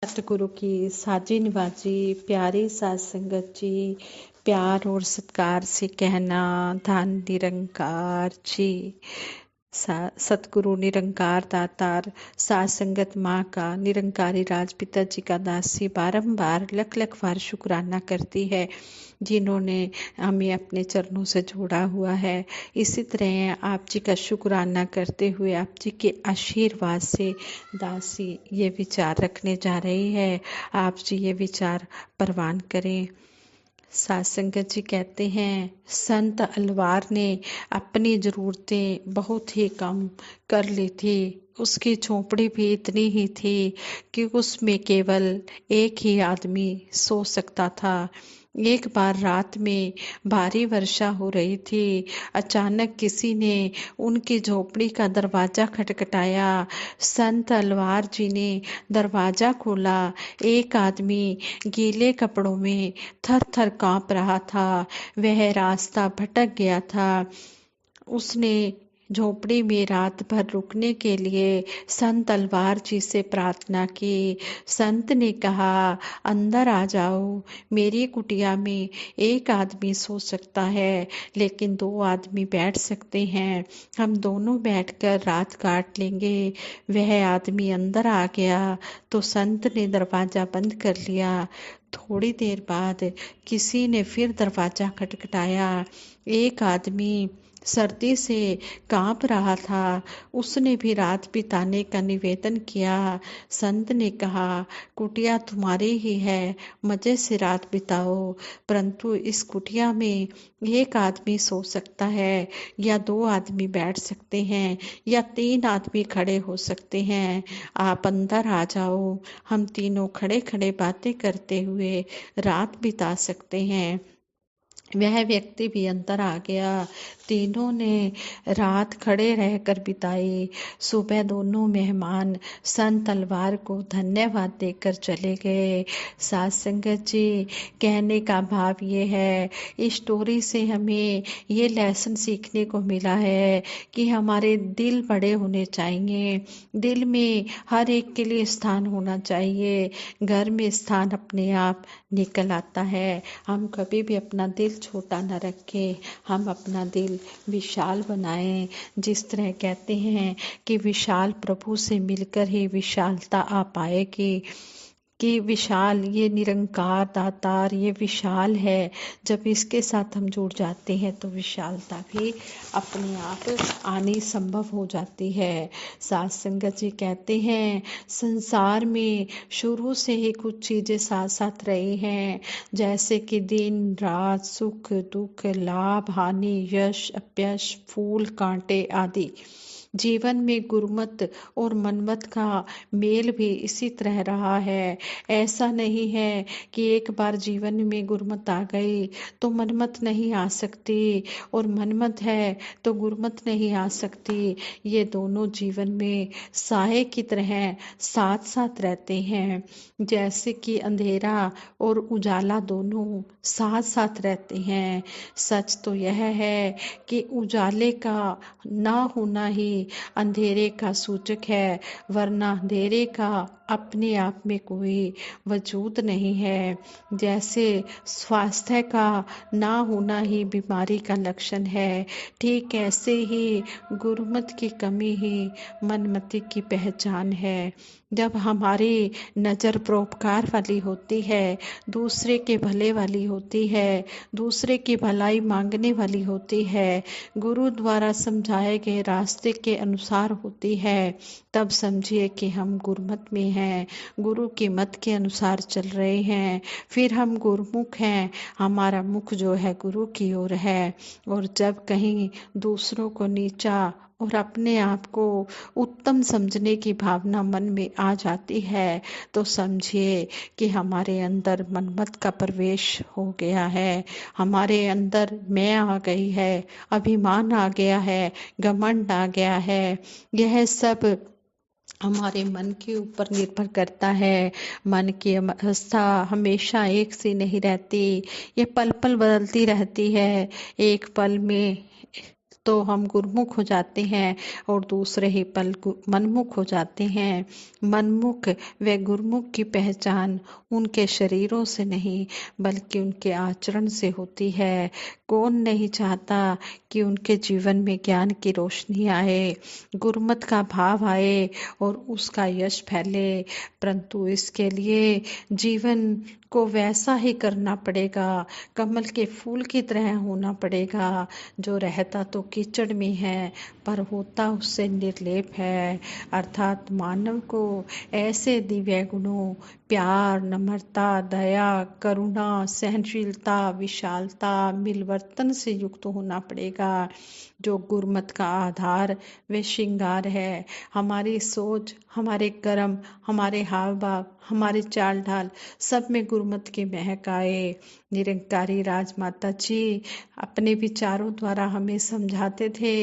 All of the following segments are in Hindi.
सतगुरु की साजी निवाजी प्यारी साध संगत जी, प्यार और सत्कार से कहना धन निरंकार जी। सतगुरु निरंकार दातार साध संगत माँ का निरंकारी राज पिता जी का दासी बारंबार लख लख बार शुक्राना करती है, जिन्होंने हमें अपने चरणों से जोड़ा हुआ है। इसी तरह आप जी का शुक्राना करते हुए आप जी के आशीर्वाद से दासी ये विचार रखने जा रही है। आप जी ये विचार परवान करें। साध संगत जी कहते हैं, संत अलवार ने अपनी ज़रूरतें बहुत ही कम कर ली थी। उसकी झोंपड़ी भी इतनी ही थी कि उसमें केवल एक ही आदमी सो सकता था। एक बार रात में भारी वर्षा हो रही थी। अचानक किसी ने उनकी झोपड़ी का दरवाज़ा खटखटाया। संत अलवार जी ने दरवाज़ा खोला। एक आदमी गीले कपड़ों में थर थर काँप रहा था। वह रास्ता भटक गया था। उसने झोपड़ी में रात भर रुकने के लिए संत अलवार जी से प्रार्थना की। संत ने कहा, अंदर आ जाओ। मेरी कुटिया में एक आदमी सो सकता है, लेकिन दो आदमी बैठ सकते हैं। हम दोनों बैठकर रात काट लेंगे। वह आदमी अंदर आ गया तो संत ने दरवाज़ा बंद कर लिया। थोड़ी देर बाद किसी ने फिर दरवाज़ा खटखटाया। एक आदमी सर्दी से कांप रहा था। उसने भी रात बिताने का निवेदन किया। संत ने कहा, कुटिया तुम्हारी ही है, मज़े से रात बिताओ, परंतु इस कुटिया में एक आदमी सो सकता है, या दो आदमी बैठ सकते हैं, या तीन आदमी खड़े हो सकते हैं। आप अंदर आ जाओ। हम तीनों खड़े खड़े बातें करते हुए रात बिता सकते हैं। वह व्यक्ति भी अंदर आ गया। तीनों ने रात खड़े रहकर बिताई। सुबह दोनों मेहमान संत अलवार को धन्यवाद देकर चले गए। साध संगत जी, कहने का भाव ये है, इस स्टोरी से हमें ये लेसन सीखने को मिला है कि हमारे दिल बड़े होने चाहिए। दिल में हर एक के लिए स्थान होना चाहिए। घर में स्थान अपने आप निकल आता है। हम कभी भी अपना दिल छोटा न रखें, हम अपना दिल विशाल बनाएं। जिस तरह कहते हैं कि विशाल प्रभु से मिलकर ही विशालता आ पाएगी, कि विशाल ये निरंकार दातार ये विशाल है। जब इसके साथ हम जुड़ जाते हैं तो विशालता भी अपने आप आनी संभव हो जाती है। साध संगत जी कहते हैं, संसार में शुरू से ही कुछ चीज़ें साथ साथ रही हैं, जैसे कि दिन रात, सुख दुख, लाभ हानि, यश अपयश, फूल कांटे आदि। जीवन में गुरमत और मनमत का मेल भी इसी तरह रहा है। ऐसा नहीं है कि एक बार जीवन में गुरमत आ गई तो मनमत नहीं आ सकती, और मनमत है तो गुरमत नहीं आ सकती। ये दोनों जीवन में साए की तरह साथ साथ रहते हैं। जैसे कि अंधेरा और उजाला दोनों साथ साथ रहते हैं। सच तो यह है कि उजाले का ना होना ही अंधेरे का सूचक है, वरना अंधेरे का अपने आप में कोई वजूद नहीं है। जैसे स्वास्थ्य का ना होना ही बीमारी का लक्षण है, ठीक ऐसे ही गुरमत की कमी ही मनमति की पहचान है। जब हमारी नज़र परोपकार वाली होती है, दूसरे के भले वाली होती है, दूसरे की भलाई मांगने वाली होती है, गुरु द्वारा समझाए गए रास्ते के अनुसार होती है, तब समझिए कि हम गुरमत में हैं, गुरु की मत के अनुसार चल रहे हैं। फिर हम गुरुमुख हैं, हमारा मुख जो है गुरु की ओर है। और जब कहीं दूसरों को नीचा और अपने आप को उत्तम समझने की भावना मन में आ जाती है, तो समझिए कि हमारे अंदर मनमत का प्रवेश हो गया है, हमारे अंदर मैं आ गई है, अभिमान आ गया है, घमंड आ गया है। यह सब हमारे मन के ऊपर निर्भर करता है। मन की अवस्था हमेशा एक सी नहीं रहती, ये पल पल बदलती रहती है। एक पल में तो हम गुरमुख हो जाते हैं और दूसरे ही पल मनमुख हो जाते हैं। मनमुख व गुरमुख की पहचान उनके शरीरों से नहीं बल्कि उनके आचरण से होती है। कौन नहीं चाहता कि उनके जीवन में ज्ञान की रोशनी आए, गुरमत का भाव आए और उसका यश फैले, परंतु इसके लिए जीवन को वैसा ही करना पड़ेगा, कमल के फूल की तरह होना पड़ेगा, जो रहता तो कीचड़ में है पर होता उससे निर्लेप है। अर्थात मानव को ऐसे दिव्य गुणों प्यार, नम्रता, दया, करुणा, सहनशीलता, विशालता, मिलवर्तन से युक्त होना पड़ेगा, जो गुरमत का आधार व श्रृंगार है। हमारी सोच, हमारे कर्म, हमारे हाव भाव, हमारे चाल ढाल सब में गुरमत की महक आए। निरंकारी राजमाता जी अपने विचारों द्वारा हमें समझाते थे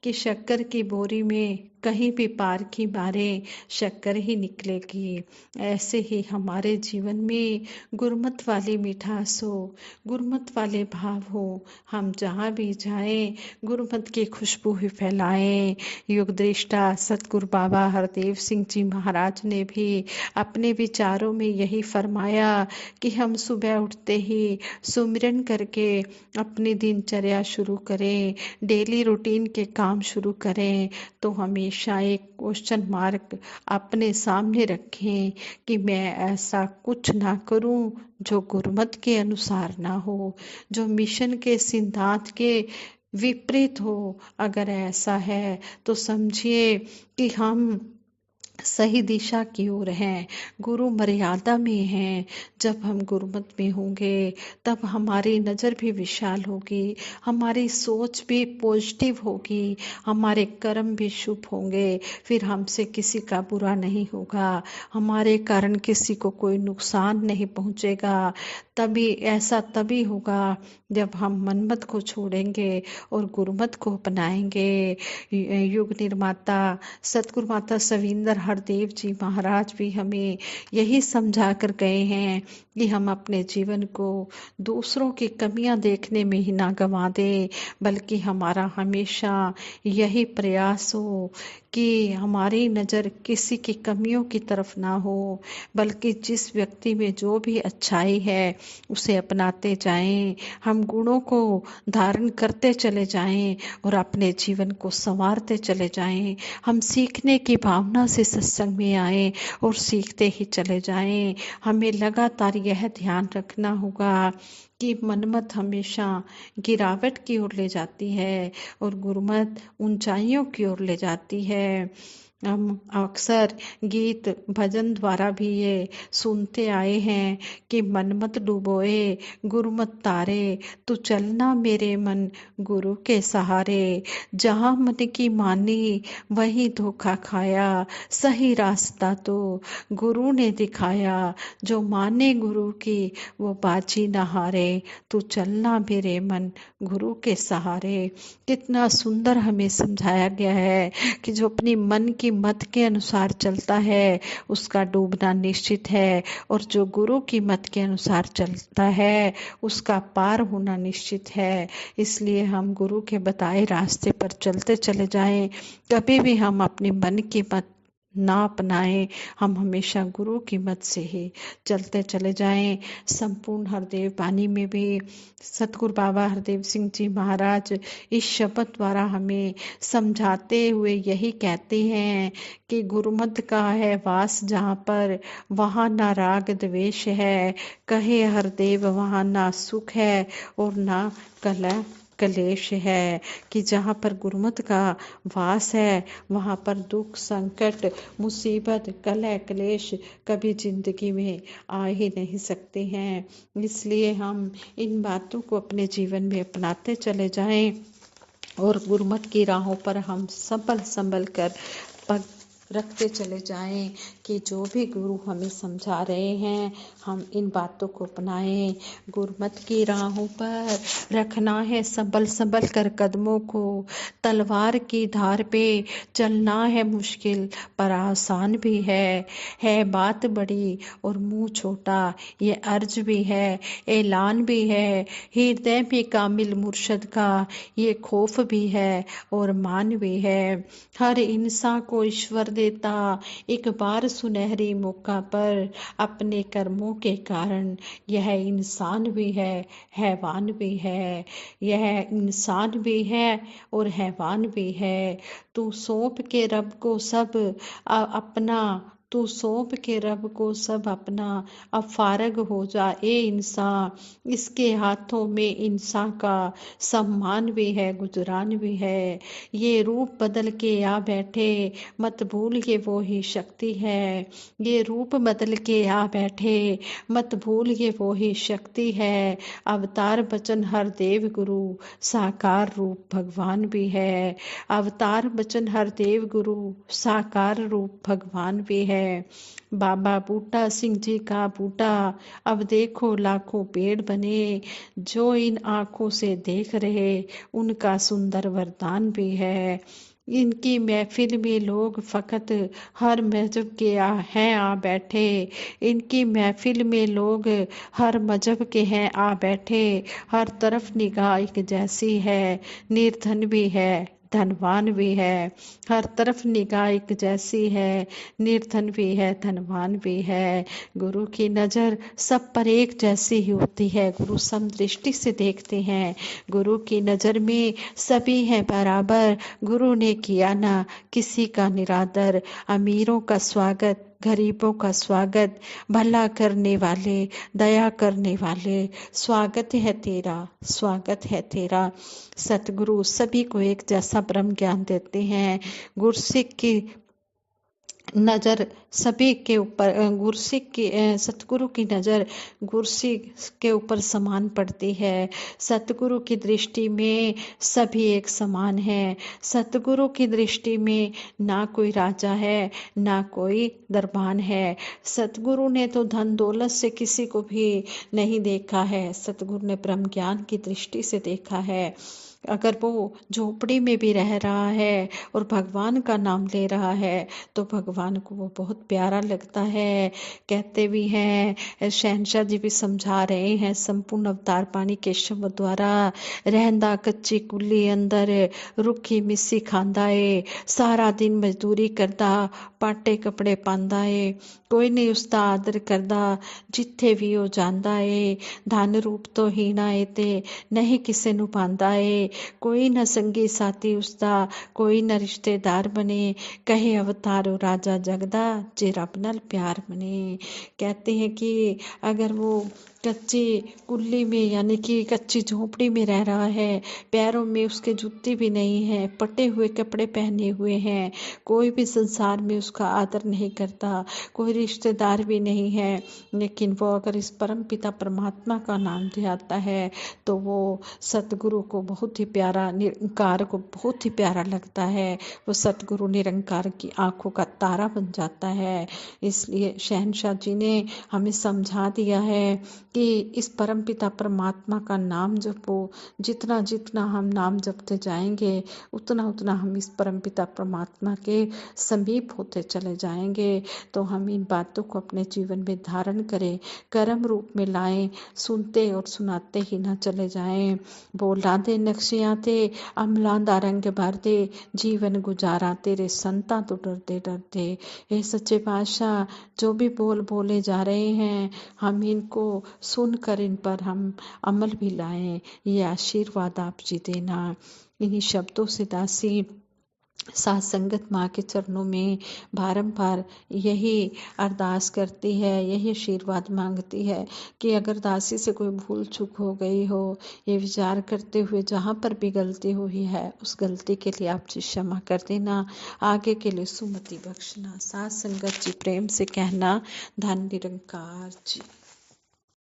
कि शक्कर की बोरी में कहीं भी पारखी मारे शक्कर ही निकलेगी। ऐसे ही हमारे जीवन में गुरमत वाली मिठास हो, गुरमत वाले भाव हो, हम जहाँ भी जाएं गुरमत की खुशबू ही फैलाएं। युग दृष्टा सतगुरु बाबा हरदेव सिंह जी महाराज ने भी अपने विचारों में यही फरमाया कि हम सुबह उठते ही सुमिरन करके अपनी दिनचर्या शुरू करें, डेली रूटीन के काम शुरू करें, तो हमेशा एक क्वेश्चन मार्क अपने सामने रखें कि मैं ऐसा कुछ ना करूं जो गुरमत के अनुसार ना हो, जो मिशन के सिद्धांत के विपरीत हो। अगर ऐसा है तो समझिए कि हम सही दिशा की ओर हैं, गुरु मर्यादा में हैं। जब हम गुरमत में होंगे तब हमारी नज़र भी विशाल होगी, हमारी सोच भी पॉजिटिव होगी, हमारे कर्म भी शुभ होंगे, फिर हमसे किसी का बुरा नहीं होगा, हमारे कारण किसी को कोई नुकसान नहीं पहुंचेगा। तभी होगा जब हम मनमत को छोड़ेंगे और गुरमत को अपनाएंगे। युग निर्माता सतगुरु माता सविंदर हरदेव जी महाराज भी हमें यही समझा कर गए हैं कि हम अपने जीवन को दूसरों की कमियां देखने में ही ना गंवा दें, बल्कि हमारा हमेशा यही प्रयास हो कि हमारी नज़र किसी की कमियों की तरफ ना हो, बल्कि जिस व्यक्ति में जो भी अच्छाई है उसे अपनाते जाएं, हम गुणों को धारण करते चले जाएं और अपने जीवन को संवारते चले जाएं। हम सीखने की भावना से सत्संग में आएं और सीखते ही चले जाएं। हमें लगातार यह ध्यान रखना होगा कि मनमत हमेशा गिरावट की ओर ले जाती है और गुरमत ऊंचाइयों की ओर ले जाती है। हम अक्सर गीत भजन द्वारा भी ये सुनते आए हैं कि मनमत डुबोए गुरमत तारे, तू चलना मेरे मन गुरु के सहारे। जहाँ मन की मानी वही धोखा खाया, सही रास्ता तो गुरु ने दिखाया। जो माने गुरु की वो बाजी न हारे, तू चलना मेरे मन गुरु के सहारे। कितना सुंदर हमें समझाया गया है कि जो अपनी मन की मत के अनुसार चलता है उसका डूबना निश्चित है, और जो गुरु की मत के अनुसार चलता है उसका पार होना निश्चित है। इसलिए हम गुरु के बताए रास्ते पर चलते चले जाएं, कभी भी हम अपनी मन की मत ना अपनाएं, हम हमेशा गुरु की मत से ही चलते चले जाएं। संपूर्ण हरदेव वाणी में भी सतगुरु बाबा हरदेव सिंह जी महाराज इस शब्द द्वारा हमें समझाते हुए यही कहते हैं कि गुरुमत का है वास जहाँ पर, वहाँ ना राग द्वेष है, कहे हरदेव वहाँ ना सुख है और ना कलह कलेश है। कि जहाँ पर गुरुमत का वास है वहाँ पर दुख, संकट, मुसीबत, कलह क्लेश कभी जिंदगी में आ ही नहीं सकते हैं। इसलिए हम इन बातों को अपने जीवन में अपनाते चले जाएं और गुरुमत की राहों पर हम संभल कर रखते चले जाएं कि जो भी गुरु हमें समझा रहे हैं हम इन बातों को अपनाएं। गुरमत की राहों पर रखना है संभल संभल कर कदमों को, तलवार की धार पे चलना है मुश्किल पर आसान भी है बात बड़ी और मुंह छोटा, ये अर्ज भी है ऐलान भी है, हृदय में कामिल मुर्शद का ये खौफ भी है और मान भी है। हर इंसान को ईश्वर देता एक बार सुनहरी मौका पर, अपने कर्मों के कारण यह इंसान भी है हैवान भी है, यह इंसान भी है और हैवान भी है। तू सौंप के रब को सब अपना, तू सौंप के रब को सब अपना, अब फारग हो जा ए इंसान, इसके हाथों में इंसान का सम्मान भी है गुजरान भी है। ये रूप बदल के आ बैठे मत भूल ये वो ही शक्ति है, ये रूप बदल के आ बैठे मत भूल ये वो ही शक्ति है। अवतार बचन हर देव गुरु, साकार रूप भगवान भी है। अवतार बचन हर देव गुरु, साकार रूप भगवान भी है। बाबा बूटा सिंह जी का बूटा अब देखो लाखों पेड़ बने, जो इन आंखों से देख रहे उनका सुंदर वरदान भी है। इनकी महफिल में लोग फकत हर मजहब के हैं आ बैठे, इनकी महफिल में लोग हर मजहब के हैं आ बैठे, हर तरफ निगाह एक जैसी है, निर्धन भी है धनवान भी है। हर तरफ निगाह एक जैसी है, निर्धन भी है धनवान भी है। गुरु की नज़र सब पर एक जैसी ही होती है, गुरु समदृष्टि से देखते हैं। गुरु की नज़र में सभी हैं बराबर, गुरु ने किया ना किसी का निरादर। अमीरों का स्वागत गरीबों का स्वागत, भला करने वाले दया करने वाले, स्वागत है तेरा स्वागत है तेरा। सतगुरु सभी को एक जैसा ब्रह्म ज्ञान देते हैं। गुरसिख की नज़र सभी के ऊपर, गुरसिख की सतगुरु की नज़र गुरसिख के ऊपर समान पड़ती है। सतगुरु की दृष्टि में सभी एक समान है। सतगुरु की दृष्टि में ना कोई राजा है ना कोई दरबान है। सतगुरु ने तो धन दौलत से किसी को भी नहीं देखा है, सतगुरु ने ब्रह्म ज्ञान की दृष्टि से देखा है। अगर वो झोपड़ी में भी रह रहा है और भगवान का नाम ले रहा है तो भगवान को वो बहुत प्यारा लगता है। कहते भी हैं, शहनशाह जी भी समझा रहे हैं, संपूर्ण अवतार पानी केशव द्वारा रहंदा कच्ची कुल्ली अंदर, रुखी मिस्सी खांदा है, सारा दिन मजदूरी करदा पाटे कपड़े पांदा है, कोई नहीं उसका आदर करदा जिथे भी वो जांदा है। धन रूप तो हीना है ते नहीं किसे नु पांदा है, कोई न संगी साथी उसका कोई न रिश्तेदार बने, कहे अवतारो राजा जगदा जे रब नाल प्यार बने। कहते हैं कि अगर वो कच्ची कुल्ली में यानी कि कच्ची झोपड़ी में रह रहा है, पैरों में उसके जूते भी नहीं है, पटे हुए कपड़े पहने हुए हैं, कोई भी संसार में उसका आदर नहीं करता, कोई रिश्तेदार भी नहीं है, लेकिन वो अगर इस परम पिता परमात्मा का नाम ले आता है तो वो सतगुरु को बहुत ही प्यारा, निरंकार को बहुत ही प्यारा लगता है। वो सतगुरु निरंकार की आंखों का तारा बन जाता है। इसलिए शहनशाह जी ने हमें समझा दिया है कि इस परम पिता परमात्मा का नाम जपो। जितना जितना हम नाम जपते जाएंगे उतना उतना हम इस परम पिता परमात्मा के समीप होते चले जाएंगे। तो हम इन बातों को अपने जीवन में धारण करें, कर्म रूप में लाएं, सुनते और सुनाते ही ना चले जाएं। बोला दे नक्शियां ते अमलां दा रंग भर दे, जीवन गुजारा तेरे संतां तो डरते डरते। ये सच्चे पातशाह जो भी बोल बोले जा रहे हैं हम इनको सुनकर इन पर हम अमल भी लाएं, ये आशीर्वाद आप जी देना। इन्हीं शब्दों से दासी साथ संगत माँ के चरणों में बारंबार यही अरदास करती है, यही आशीर्वाद मांगती है कि अगर दासी से कोई भूल चूक हो गई हो, ये विचार करते हुए जहाँ पर भी गलती हुई है उस गलती के लिए आप जी क्षमा कर देना, आगे के लिए सुमति बख्शना। साथ संगत जी प्रेम से कहना, धन निरंकार जी।